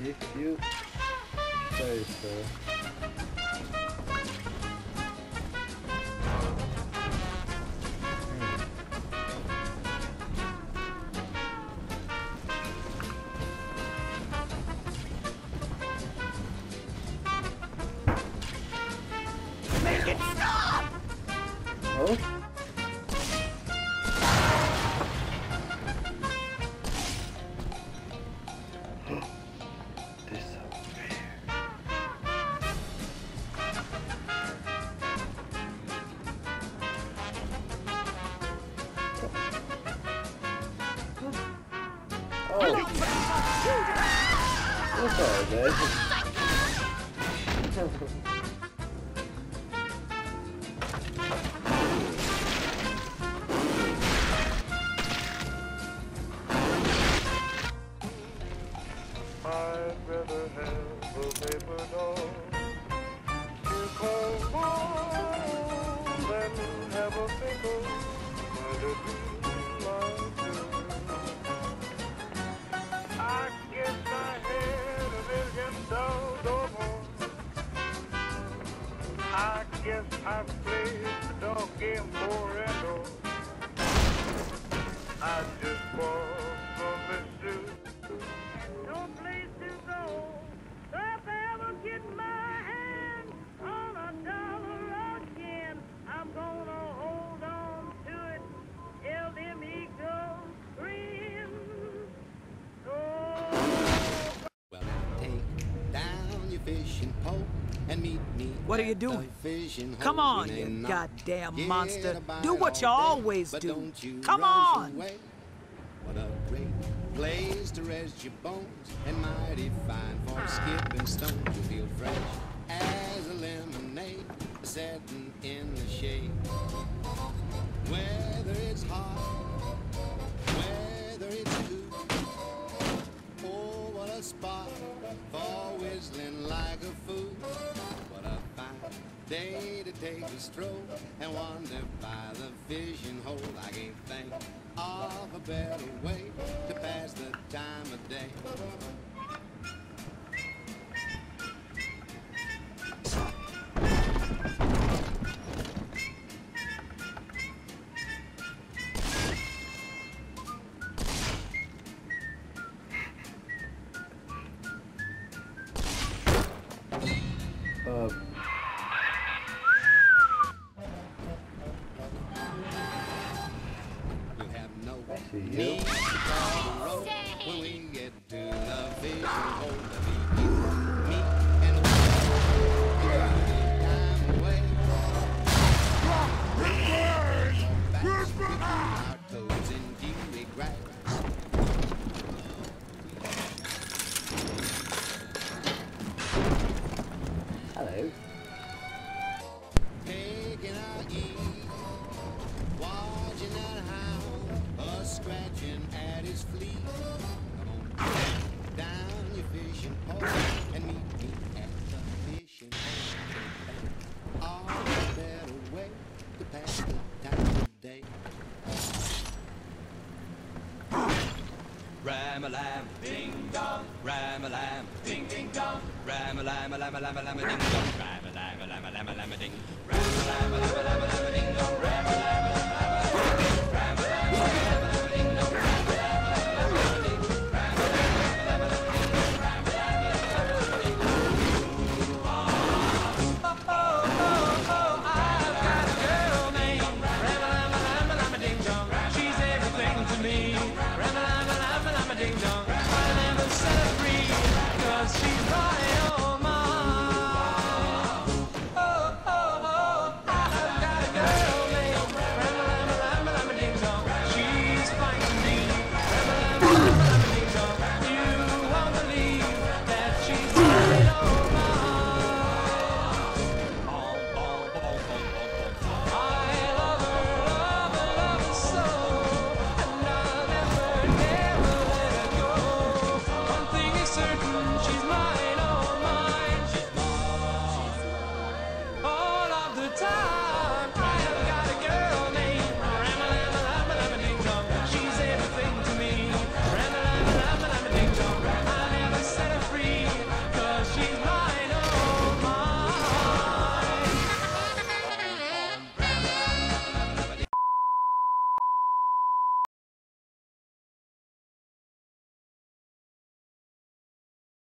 If you say so. Make it stop! Oh? That's alright, I'd rather have a paper doll to call home than have a fickle little like her. I guess I had $1 million or more. I guess I played the dog game for and all. I just want some mystery. No place to go. If I ever get my hand on $1 again, I'm gonna hold on to it till them eagles scream. Oh. Well, take down your fishing pole and meet me. What are you doing? Come on, you goddamn monster. Do what you always do. Come on. What a great place to rest your bones, and mighty fine for skipping stones. You feel fresh as a lemonade, sitting in the shade. Whether it's hot, whether it's cool, oh, what a spot for whistling like a fool. What a fine day to take a stroll and wander by the fishing hole. I can't think of a better way to pass the time of day. You have no need to call the road when we get to the fishing hole. To be you, me, and the time away. Between our toes in dewy grass. hello. Taking our ease, watching that hound, scratching at his fleet. Come on, down your fishing pole and meet me at the fishing hole. All a better way to pass the time of day. Ram-a-lam, ding-dong, ram-a-lam, ding-ding-dong, ram-a-lam-a-lam-a-lam-a-lam-a-ding-dong, ram-a-lam-a-lam-a-lam-a-lam-a-ding, ram-a-lam-a-lam-a-lam-a-ding-dong, ram-a-lam-a-lam-a-lam-a-lam-a-ding, ram-a-lam-a-lam-a-lam-a-lam-a-ding, I've got a girl named Ram-a-lam-a-lam-a-lam-a-ding-dong. She's everything to me. Ram-a-lam-a-lam-a-lam-a-ding-dong. I never set her free, 'cause she's my own mom. Oh, oh, oh, I've got a girl named Ram-a-lam-a-lam-a-lam-a-ding-dong. She's fine to me. Ram-a-lam-a-lam-a-lam-a-ding-dong. You won't believe that she's my own mom. I love her so, and I'll never, never let her go. One thing is certain, she's mine, oh mine. All of the time.